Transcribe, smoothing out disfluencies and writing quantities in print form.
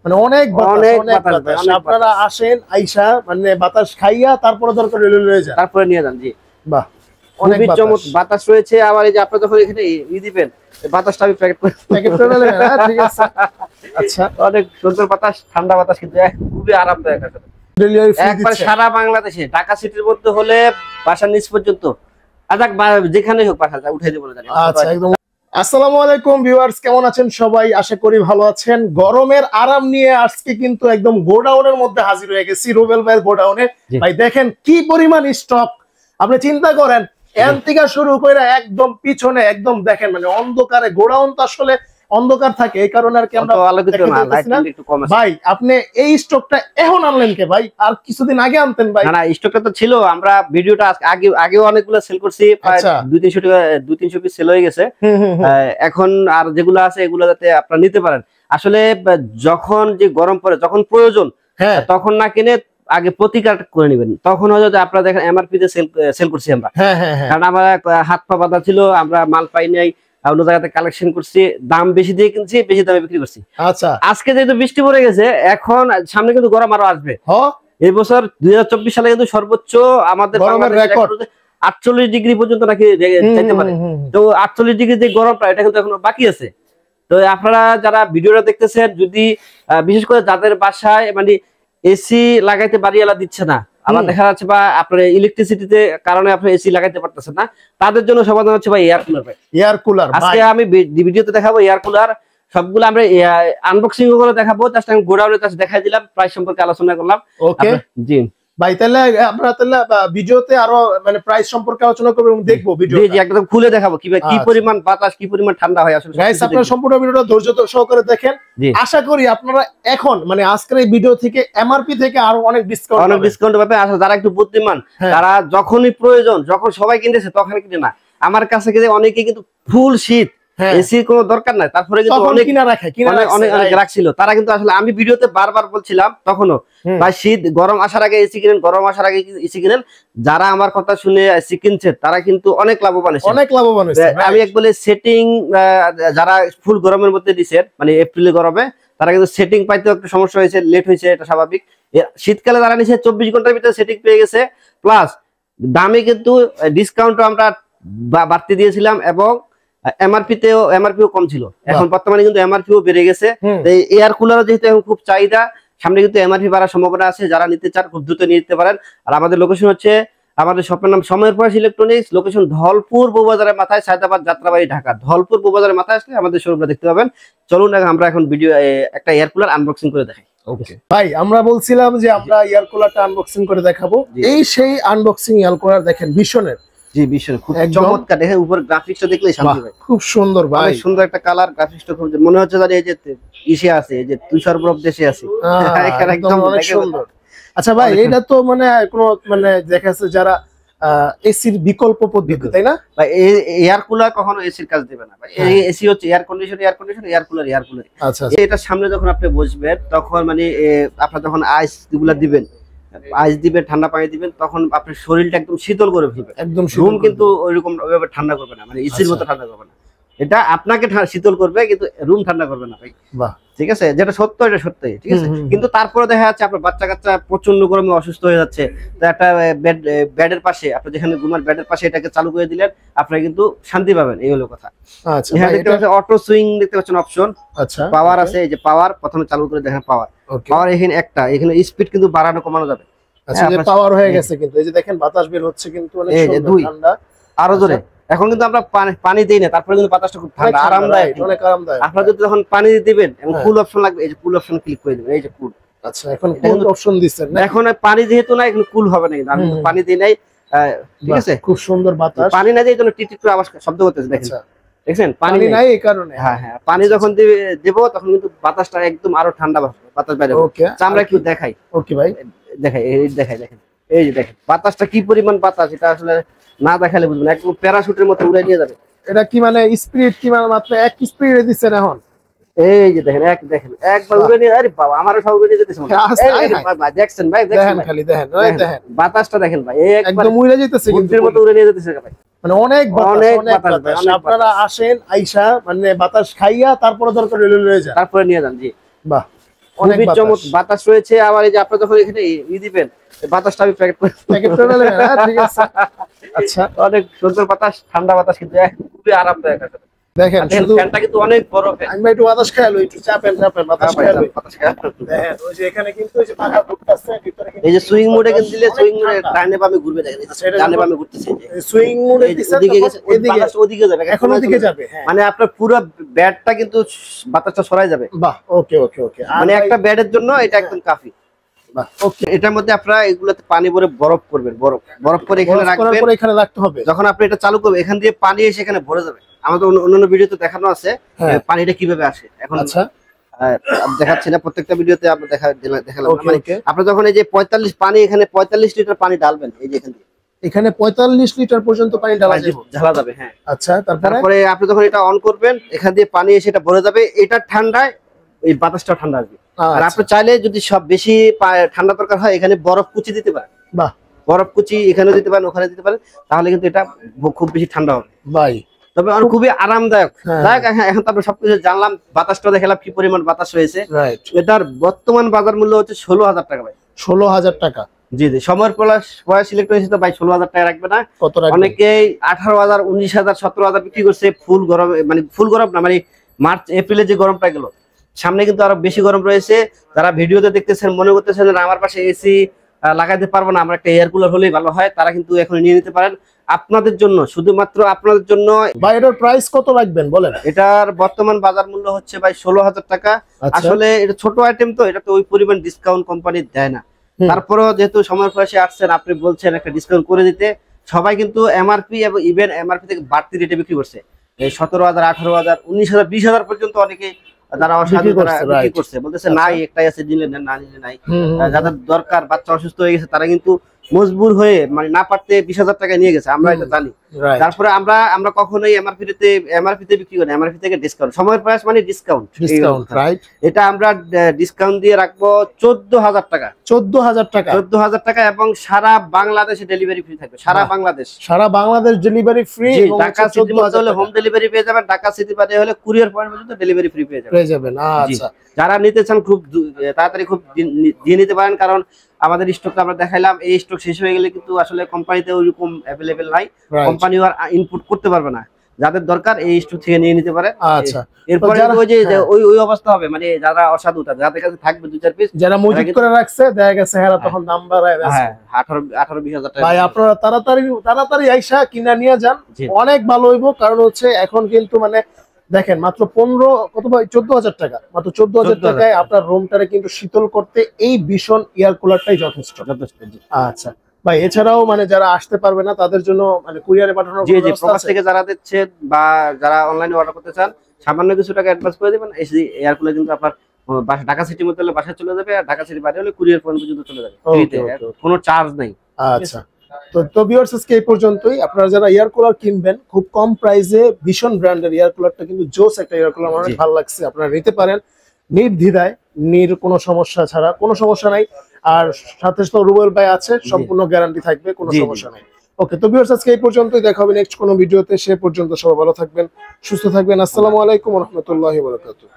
মানে অনেক বাতাস আপনারা আসেন আইসা মানে বাতাস খাইয়া তারপরে দরকার লয়ে যান, তারপরে নিয়ে যান। জি বাহ, অনেক বাতাস রয়েছে। আবার এই যে আপনি যখন এখানে দিবেন বাতাসটা আমি প্যাকেট করে নেবেন। ঠিক আছে, আচ্ছা, অনেক সুন্দর বাতাস, ঠান্ডা বাতাস, কিন্তু খুবই আরামদায়ক আসলে। একবার সারা বাংলাদেশে ঢাকা সিটির মধ্যে হলে বাসার নিচ পর্যন্ত যেখানে হোক বাসা উঠাই দেবো। আচ্ছা, একদম। আসসালামু আলাইকুম ভিউয়ার্স, কেমন আছেন সবাই? আশা করি ভালো আছেন। গরমের আরাম নিয়ে আজকে কিন্তু একদম গোডাউনের মধ্যে হাজির হয়ে গেছি, রুবেল ভাইয়ের গোডাউনে। ভাই দেখেন কি পরিমাণ স্টক, আপনি চিন্তা করেন এখান থেকে শুরু করে একদম পিছনে একদম দেখেন মানে অন্ধকারে, গোডাউন তো আসলে অন্ধকার থাকে, এই কারণে আর কি আমরা ভাই আপনি এই স্টকটা এখন আনলেন কে ভাই? আর কিছুদিন আগে আনতেন ভাই? না, স্টকটা তো ছিল, আমরা ভিডিওটা আগে অনেকগুলো সেল করছি, প্রায় 200-300 পিস সেল হয়ে গেছে। এখন আর যেগুলো আছে এগুলো যাতে আপনারা নিতে পারেন। আসলে যখন যে গরম পড়ে, যখন প্রয়োজন তখন না কিনে আগে প্রতিকার করে নেবেন, তখন হয়তো আপনারা দেখেন এমআরপি তে সেল করছি আমরা। কারণ আমার হাত পা বাঁধা ছিল, আমরা মাল পাই নাই, অন্য জায়গাতে কালেকশন করছি, দাম বেশি দিয়ে কিনছি, বেশি দামে বিক্রি করছি। আচ্ছা, আজকে যেহেতু বৃষ্টি পড়ে গেছে, এখন সামনে কিন্তু গরম আরো আসবে। এই বছর 2024 সালে কিন্তু সর্বোচ্চ আমাদের গরমের রেকর্ড 48 ডিগ্রি পর্যন্ত নাকি যেতে পারে। তো 48 ডিগ্রি যে গরমটা, এটা কিন্তু এখনো বাকি আছে। তো আপনারা যারা ভিডিওটা দেখতেছেন, যদি বিশেষ করে যাদের বাসায় মানে এসি লাগাইতে বাড়িওয়ালা দিচ্ছে না, আবার দেখা যাচ্ছে বা আপনার ইলেকট্রিসিটিতে কারণে আপনি এসি লাগাইতে পারতেছেন না, তাদের জন্য সমাধান হচ্ছে ভাই এয়ার কুলার। এয়ার কুলার আজকে আমি ভিডিওতে দেখাবো এয়ার কুলার, সবগুলো আমরা আনবক্সিং করে দেখাবো। জাস্ট আমি গোডাউনে জাস্ট দেখাই দিলাম, প্রাইস সম্পর্কে আলোচনা করলাম। ওকে জি ভাই, তাহলে আপনারা তাহলে ভিডিওতে আরো মানে প্রাইস সম্পর্কে আলোচনা করব এবং দেখবো ভিডিও। জি একদম খুলে দেখাবো কি পরিমাণ বাতাস, কি পরিমাণ ঠান্ডা হয় আসলে। গাইস আপনারা সম্পূর্ণ ভিডিওটা ধৈর্য সহকারে দেখেন। আশা করি আপনারা এখন মানে আজকের এই ভিডিও থেকে এমআরপি থেকে আরো অনেক ডিসকাউন্ট পাবে। আসলে যারা একটু বুদ্ধিমান, তারা যখনই প্রয়োজন, যখন সবাই কিনতেছে তখন কিনে না। আমার কাছে কিন্তু অনেকে কিন্তু ফুল শীত এসির কোনো দরকার নাই, তারপরে কিন্তু অনেক অনেক রাখছিল। তারা কিন্তু আসলে আমি ভিডিওতে বারবার বলছিলাম তখনও, ভাই শীত গরম আসার আগে এসি কিনেন, গরম আসার আগে এসি কিনেন। যারা আমার কথা শুনে এসি কিনছে তারা কিন্তু অনেক লাভবান হয়েছে। আমি এক বলে সেটিং, যারা ফুল গরমের মধ্যে দিছে মানে এপ্রিলে গরমে, তারা কিন্তু সেটিং পাইতে একটু সমস্যা হয়েছে, লেট হয়েছে, এটা স্বাভাবিক। শীতকালে যারা নিছে 24 ঘন্টার ভিতরে সেটিং পেয়ে গেছে, প্লাস দামে কিন্তু ডিসকাউন্ট আমরা বাড়তি দিয়েছিলাম, এবং এমআরপিও কম ছিল। এখন বর্তমানে কিন্তু এমআরপিও বেড়ে গেছে। এয়ার কুলার যেহেতু এখন খুব চাহিদা, সামনে কিন্তু এমআরপি বাড়ার সম্ভাবনা আছে। যারা নিতে চান খুব দ্রুত নিতে পারেন। আর আমাদের লোকেশন হচ্ছে, আমাদের শপের নাম সময়ের প্রয়াস ইলেকট্রনিক্স, লোকেশন ধলপুর বউবাজারের মাথায়, সায়দাবাদ যাত্রাবাড়ি, ঢাকা। ধলপুর বউবাজারের মাথায় আসলে আমাদের শোরুমটা দেখতে পাবেন। চলুন আমরা এখন ভিডিও একটা এয়ার কুলার আনবক্সিং করে দেখাই। ওকে ভাই, আমরা বলছিলাম যে আমরা এয়ার কুলারটা আনবক্সিং করে দেখাবো। এই সেই আনবক্সিং এয়ার কুলার দেখেন ভীষণের। জি ভীষণ খুব চমৎকার, দেখেন উপর গ্রাফিক্সটা দেখলেই শান্তি ভাই, খুব সুন্দর ভাই, অনেক সুন্দর একটা কালার। গ্রাফিক্সটা খুব মনে হচ্ছে যে এই যে ইসে আছে, এই যে তুষার বরফ দেশে আছে, একদম অনেক সুন্দর। আচ্ছা ভাই, এটা তো মানে কোনো মানে দেখা যাচ্ছে যারা এসির বিকল্প পদ্ধতি, তাই না ভাই? এয়ার কুলার কখনো এসির কাজ দেবে না ভাই। এসি হচ্ছে এয়ার কন্ডিশন, এয়ার কুলার। আচ্ছা, এটা সামনে যখন আপনি বসবেন, তখন মানে আপনার যখন আইস গুলা দিবেন, আইস দিবেন, ঠান্ডা পানি দিবেন, তখন আপনার শরীরটা একদম শীতল করে ফেলবে। একদম রুম কিন্তু ওইরকম ওইভাবে ঠান্ডা করবে না, মানে এসির মতো ঠান্ডা করবে না। এটা আপনাকে শীতল করবে, কিন্তু রুম ঠান্ডা করবে না ভাই। ঠিক আছে, যেটা সত্য এটা সত্যি, ঠিক আছে। কিন্তু তারপরে দেখা যাচ্ছে আপনার বাচ্চা কাচ্চা প্রচন্ড গরমে অসুস্থ হয়ে যাচ্ছে, তো একটা বেডের পাশে, আপনি যেখানে ঘুমার বেডের পাশে এটাকে চালু করে দিলেন, আপনারা কিন্তু শান্তি পাবেন। এই হলো কথা। আচ্ছা, এখানে দেখতে পাচ্ছেন অটো সুইং, দেখতে পাচ্ছেন অপশন। আচ্ছা, পাওয়ার আছে, এই যে পাওয়ার, প্রথমে চালু করে দেখেন পাওয়ার। এখানে একটা, এখানে স্পিড কিন্তু বাড়ানো কমানো যাবে। আচ্ছা, যে পাওয়ার হয়ে গেছে, কিন্তু এই যে দেখেন বাতাস বের হচ্ছে কিন্তু অনেক সুন্দর, ঠান্ডা, আরো জোরে। এখন কিন্তু আমরা পানি দেই না, তারপরে কিন্তু বাতাসটা খুব ঠান্ডা, আরামদায়ক, অনেক আরামদায়ক। আপনারা যদি যখন পানি দিবেন এবং কুল অপশন লাগবে, এই যে কুল অপশন ক্লিক করে দিবেন, এই যে কুল। আচ্ছা, এখন কুল অপশন দিচ্ছেন না? এখন পানি যেহেতু না, এখন কুল হবে না, আমি পানি দেই নাই। ঠিক আছে, খুব সুন্দর বাতাস। পানি না দিয়ে জন্য টিটি করে আওয়াজ শব্দ করতেছে, দেখেন। দেখছেন পানি নাই এই কারণে। হ্যাঁ, পানি যখন দেব তখন কিন্তু বাতাসটা একদম আরো ঠান্ডা বাতাস বাইরে। ওকে, আমরা কি দেখাই? ওকে ভাই, দেখাই, দেখেন, এই যে দেখেন বাতাসটা কি পরিমাণ বাতাস, এটা আসলে না দেখালে বুঝবেন, একদম প্যারাশুটের মতো উড়ে নিয়ে যাবে। এটা কি মানে স্পিড কি মানে মাত্র এক স্পিডে দিচ্ছেন এখন? এই যে দেখেন, একবার উড়ে নিয়ে, আরে বাবা আমারও সব উড়ে নিয়ে যেতেছে। দেখছেন ভাই, দেখেন খালি দেখেন বাতাসটা দেখেন ভাই, একদম উড়ে যেতেছে, কিন্তু মতো উড়ে নিয়ে যেতেছে ভাই। মানে অনেক বাতাস। আপনারা আসেন আইসা মানে বাতাস খাইয়া তারপরে দরকার লয়ে যান, তারপরে নিয়ে যান। জি বাহ, খুবই চমৎকার বাতাস রয়েছে। আবার এই যে আপনারা যখন এখানে দিবেন বাতাসটা আমি প্যাকেট করে নেবেন। ঠিক আছে, আচ্ছা, অনেক সুন্দর বাতাস, ঠান্ডা বাতাস, কিন্তু খুবই আরামদায়ক। দেখেন শুধু ফ্যানটা কিন্তু অনেক বড় ফ্যান। আমি একটু বাতাস খাইলো, একটু চাপেন বাতাস খাইলো। দেখেন ওই যে এখানে কিন্তু ওই যে পাখা ঘুরতেছে ভিতরে, এই যে সুইং মোডে কিন্তু দিলে সুইং মোডে ডানে বামে ঘুরবে, দেখেন ডানে বামে ঘুরতেছে। এই সুইং মোডে দিছে ওদিকে গেছে, ওদিকে যাবে, এখন ওদিকে যাবে। মানে আপনার পুরো ব্যাডটা কিন্তু বাতাসটা সরাই যাবে। বাহ, ওকে ওকে ওকে, মানে একটা ব্যাডের জন্য এটা একদম কাফি। বাহ, ওকে। এটার মধ্যে আপনারা এগুলোতে পানি ভরে বরফ করবেন, বরফ করে এখানে রাখবেন। এখানে রাখতে হবে। যখন আপনি এটা চালু করবেন এখান দিয়ে পানি এসে এখানে ভরে যাবে। আমাদের অন্যান্য ভিডিওতে দেখানো আছে পানিটা কিভাবে আসে। এখন আচ্ছা দেখাচ্ছি না, প্রত্যেকটা ভিডিওতে আমরা দেখালাম। আপনি যখন এই যে 45 পানি, এখানে 45 লিটার পানি ঢালবেন, এই যে এখান দিয়ে এখানে 45 লিটার পর্যন্ত পানি ঢালা যাবে। হ্যাঁ, আচ্ছা। তারপরে আপনি যখন এটা অন করবেন এখান দিয়ে পানি এসে এটা ভরে যাবে। এটা ঠান্ডায় এই বাতাসটা ঠান্ডা আসবে। আর আপনি চাইলে যদি সব বেশি ঠান্ডা দরকার হয় এখানে বরফ কুচি দিতে পারেন। বাহ, বরফ কুচি এখানে দিতে পারেন, ওখানে দিতে পারেন, তাহলে কিন্তু এটা খুব বেশি ঠান্ডা হবে ভাই। তবে খুবই আরামদায়ক। এখন তো আমরা সবকিছু জানলাম, বাতাসটা দেখালাম কি পরিমাণ বাতাস রয়েছে। এটার বর্তমান বাজার মূল্য হচ্ছে 16,000 টাকা ভাই। 16,000 টাকা? জি জি। সময়ের পয়সা সিলেক্ট হয়েছে তো ভাই 16,000 টাকা রাখবে না। অনেকেই 18,000, 19,000, 17,000 বিক্রি করছে। ফুল গরম, মানে ফুল গরম না, মানে মার্চ এপ্রিলে যে গরমটা গেল, সামনে কিন্তু আরো বেশি গরম রয়েছে। যারা ভিডিওতে দেখতেছেন মনে করতেছেন আমার পাশে এসি লাগাইতে পারবো না, আমরা একটা এয়ার কুলার হলেই ভালো হয়, তারা কিন্তু এখন নিয়ে নিতে পারেন। আপনাদের জন্য, শুধুমাত্র আপনাদের জন্য। ভাই এটার প্রাইস কত রাখবেন বলেন? এটার বর্তমান বাজার মূল্য হচ্ছে ভাই 16,000 টাকা। আসলে এটা ছোট আইটেম তো, এটাতে ওই পরিমাণ ডিসকাউন্ট কোম্পানি দেয় না। তারপরেও যেহেতু সময়ের পয়সা আসছেন, আপনি বলছেন একটা ডিসকাউন্ট করে দিতে, সবাই কিন্তু এমআরপি এবং ইভেন এমআরপি থেকে বাড়তি রেটে বিক্রি করছে। এই 17,000, 18,000, 19,000, 20,000 পর্যন্ত অনেকে যারা অসাধু বিক্রি করছে, বলতেছে নাই একটাই আছে, নিলে না নিলে নাই। যাদের দরকার, বাচ্চা অসুস্থ হয়ে গেছে, তারা কিন্তু মজবুর হয়ে মানে না পারতে 20,000 টাকা নিয়ে গেছে, আমরা এটা জানি। তারপরে আমরা কখনোই এমআরপি তে বিক্রি করি, এমআরপি থেকে ডিসকাউন্ট। সময়ের প্রাইস মানে ডিসকাউন্ট, এটা আমরা ডিসকাউন্ট দিয়ে রাখবো 14,000 টাকা। 14,000 টাকা? 14,000 টাকা, এবং সারা বাংলাদেশে ডেলিভারি ফ্রি থাকবে। সারা বাংলাদেশ ডেলিভারি ফ্রি। ঢাকা সিটির মধ্যে হলে হোম ডেলিভারি পেয়ে যাবেন, ঢাকা সিটির বাইরে হলে কুরিয়ার পয়েন্ট পর্যন্ত ডেলিভারি ফ্রি পেয়ে যাবেন। আচ্ছা, যারা নিতে চান খুব তাড়াতাড়ি খুব দিয়ে নিতে পারেন, কারণ আমাদের স্টকটা আমরা দেখাইলাম, এই স্টক শেষ হয়ে গেলে কিন্তু আসলে কোম্পানিতে ওইরকম অ্যাভেলেবেল নাই, কোম্পানি আর ইনপুট করতে পারবে না। যাদের দরকার এই স্টক থেকে নিয়ে নিতে পারে। আচ্ছা, এরপরে ওই যে ওই অবস্থা হবে, মানে যারা অসাধু যাদের কাছে থাকবে 2-4 পিস, যারা মজুত করে রাখছে, দেখা গেছে হেরা তখন দাম বাড়ায়। 18-20,000 টাকা। ভাই আপনারা তাড়াতাড়ি আইসা কিনা নিয়ে যান, অনেক ভালো হইব। কারণ হচ্ছে এখন কিন্তু মানে দেখেন মাত্র 14,000 টাকা, মাত্র 14,000 টাকায় আপনার রুমটারে কিন্তু শীতল করতে এই ভীষণ এয়ার কুলারটাই যথেষ্ট। আচ্ছা ভাই, এছাড়াও মানে যারা আসতে পারবে না তাদের জন্য মানে কুরিয়ারে পাঠানোর জি জি, প্রবাস থেকে যারা দিচ্ছেন বা যারা অনলাইনে অর্ডার করতে চান, সামান্য কিছু টাকা অ্যাডভান্স করে দিবেন, এই এয়ার কুলার কিন্তু আপনার ঢাকা সিটির মধ্যে হলে বাসায় চলে যাবে, আর ঢাকা সিটির বাইরে হলে কুরিয়ার পয়েন্ট পর্যন্ত চলে যাবে, কোনো চার্জ নেই। আচ্ছা, তো ভিউয়ার্স আজকে এই পর্যন্তই। আপনারা যারা এয়ার কুলার কিনবেন খুব কম প্রাইসে, ভীষণ ব্র্যান্ডের এয়ার কুলারটা কিন্তু জোস একটা এয়ার কুলার, আমার অনেক ভালো লাগছে। আপনারা নিতে পারেন নির্দ্বিধায়, কোনো সমস্যা ছাড়া, কোনো সমস্যা নাই। আর সাথে সাথে রুবেল ভাই আছে, সম্পূর্ণ গ্যারান্টি থাকবে, কোনো সমস্যা নাই। ওকে, তো ভিউয়ার্স আজকে এই পর্যন্তই, দেখা হবে নেক্সট কোনো ভিডিওতে। সে পর্যন্ত সবাই ভালো থাকবেন, সুস্থ থাকবেন। আসসালামু আলাইকুম ওয়া রাহমাতুল্লাহি ওয়া বারাকাতুহু।